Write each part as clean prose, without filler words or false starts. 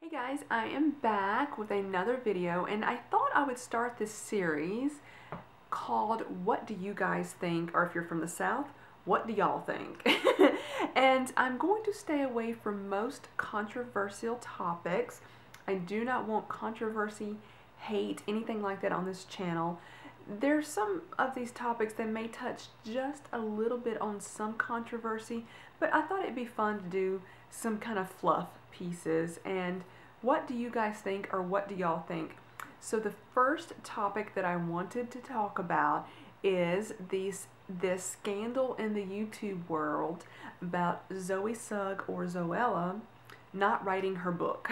Hey guys, I am back with another video, and I thought I would start this series called What Do You Guys Think? Or if you're from the South, what do y'all think? And I'm going to stay away from most controversial topics. I do not want controversy, hate, anything like that on this channel. There's some of these topics that may touch just a little bit on some controversy, but I thought it'd be fun to do some kind of fluff pieces. And what do you guys think, or what do y'all think? So the first topic that I wanted to talk about is this scandal in the YouTube world about Zoe Scugg, or Zoella, not writing her book.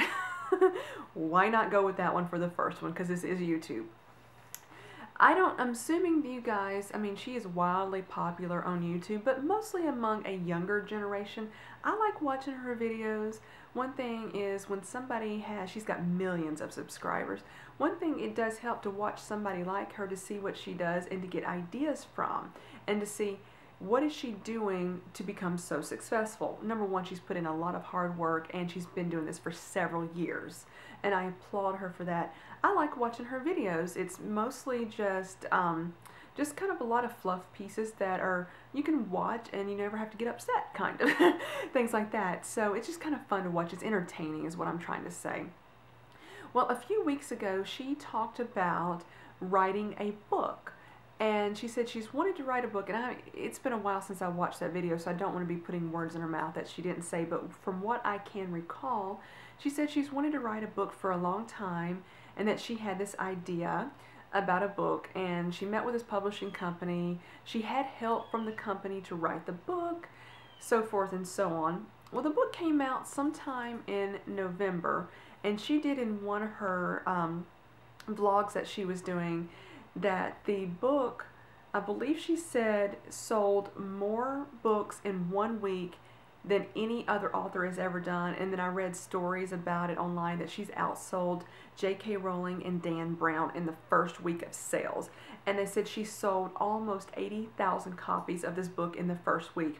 Why not go with that one for the first one? Because this is YouTube. I'm assuming you guys, she is wildly popular on YouTube, but mostly among a younger generation. I like watching her videos. One thing is when she's got millions of subscribers. One thing, it does help to watch somebody like her, to see what she does and to get ideas from, and to see what is she doing to become so successful. Number one, she's put in a lot of hard work, and she's been doing this for several years, and I applaud her for that. I like watching her videos. It's mostly just kind of a lot of fluff pieces that you can watch and you never have to get upset, kind of things like that. So it's just kind of fun to watch. It's entertaining is what I'm trying to say. Well, a few weeks ago she talked about writing a book, and she said she's wanted to write a book, and it's been a while since I watched that video, so I don't want to be putting words in her mouth that she didn't say, but from what I can recall, she said she's wanted to write a book for a long time, and that she had this idea about a book, and she met with this publishing company. She had help from the company to write the book, so forth and so on. Well, the book came out sometime in November, and she did in one of her vlogs that she was doing that the book, I believe she said, sold more books in 1 week than any other author has ever done. And then I read stories about it online that she's outsold J.K. Rowling and Dan Brown in the first week of sales. And they said she sold almost 80,000 copies of this book in the first week.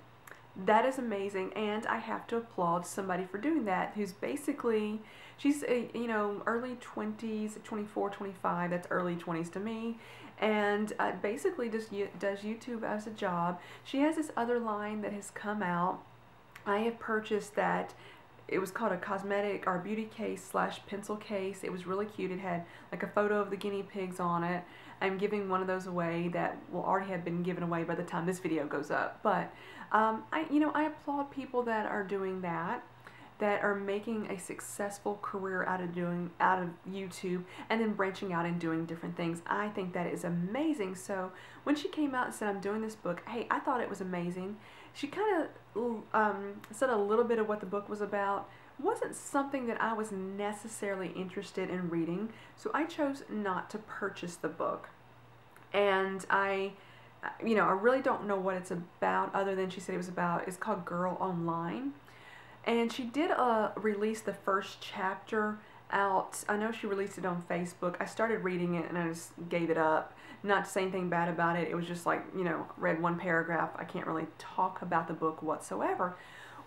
That is amazing, and I have to applaud somebody for doing that, who's basically, she's early 20s, 24, 25, that's early 20s to me, and basically just does YouTube as a job. She has this other line that has come out. I have purchased that. It was called a cosmetic or beauty case slash pencil case. It was really cute. It had like a photo of the guinea pigs on it. I'm giving one of those away that will already have been given away by the time this video goes up. But I applaud people that are doing that are making a successful career out of YouTube, and then branching out and doing different things. I think that is amazing. So when she came out and said, I'm doing this book, hey, I thought it was amazing. She kind of said a little bit of what the book was about. It wasn't something that I was necessarily interested in reading, so I chose not to purchase the book. And I really don't know what it's about, other than she said it's called Girl Online. And she did release the first chapter out. I know she released it on Facebook. I started reading it and I just gave it up. Not to say anything bad about it. It was just like, read one paragraph. I can't really talk about the book whatsoever.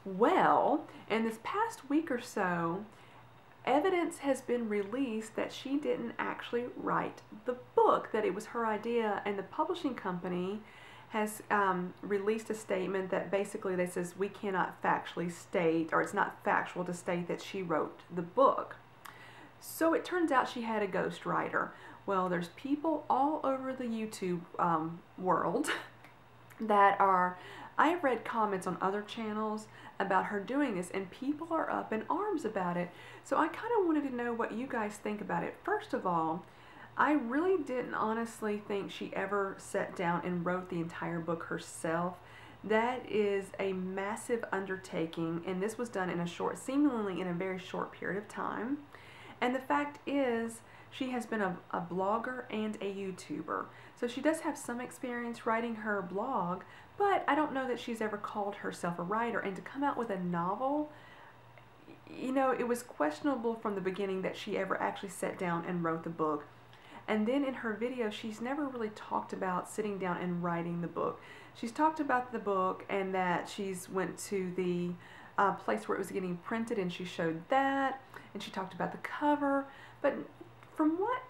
Well, in this past week or so, evidence has been released that she didn't actually write the book, that it was her idea, and the publishing company has released a statement that basically they says we cannot factually state, or it's not factual to state that she wrote the book. So it turns out she had a ghostwriter. Well, there's people all over the YouTube world that I've read comments on other channels about her doing this, and people are up in arms about it. So I kind of wanted to know what you guys think about it. First of all, I really didn't honestly think she ever sat down and wrote the entire book herself. That is a massive undertaking, and this was done in seemingly in a very short period of time. And the fact is, she has been a blogger and a YouTuber. So she does have some experience writing her blog, but I don't know that she's ever called herself a writer. And to come out with a novel, it was questionable from the beginning that she ever actually sat down and wrote the book. And then in her video, she's never really talked about sitting down and writing the book. She's talked about the book and that she's went to the place where it was getting printed, and she showed that, and she talked about the cover. But from what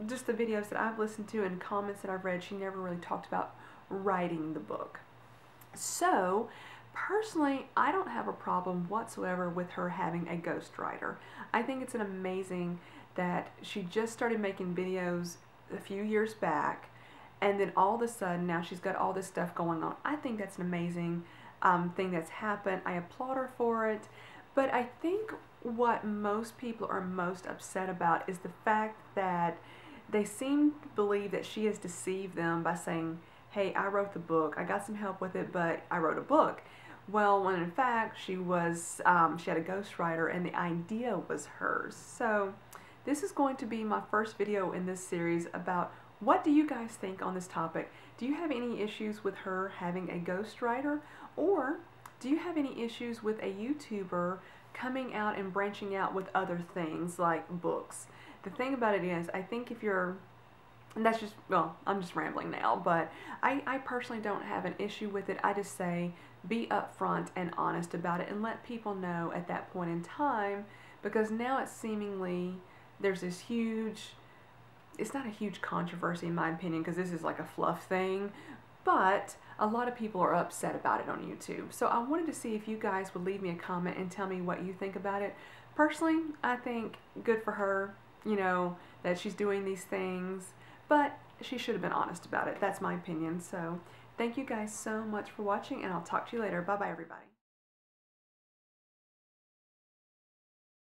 just the videos that I've listened to and comments that I've read, she never really talked about writing the book. So personally, I don't have a problem whatsoever with her having a ghostwriter. I think it's an amazing that she just started making videos a few years back, and then all of a sudden now she's got all this stuff going on. I think that's an amazing thing that's happened. I applaud her for it. But I think what most people are most upset about is the fact that they seem to believe that she has deceived them by saying, hey, I wrote the book, I got some help with it, but I wrote a book. Well, when in fact she had a ghostwriter and the idea was hers. So this is going to be my first video in this series about what do you guys think on this topic. Do you have any issues with her having a ghostwriter, or do you have any issues with a YouTuber coming out and branching out with other things like books? The thing about it is, I think if you're, and that's just, well, I'm just rambling now, but I personally don't have an issue with it. I just say be upfront and honest about it and let people know at that point in time, because now it's seemingly, there's this huge, it's not a huge controversy in my opinion, because this is like a fluff thing, but a lot of people are upset about it on YouTube. So I wanted to see if you guys would leave me a comment and tell me what you think about it. Personally, I think good for her, you know, that she's doing these things, but she should have been honest about it. That's my opinion. So thank you guys so much for watching, and I'll talk to you later. Bye bye, everybody.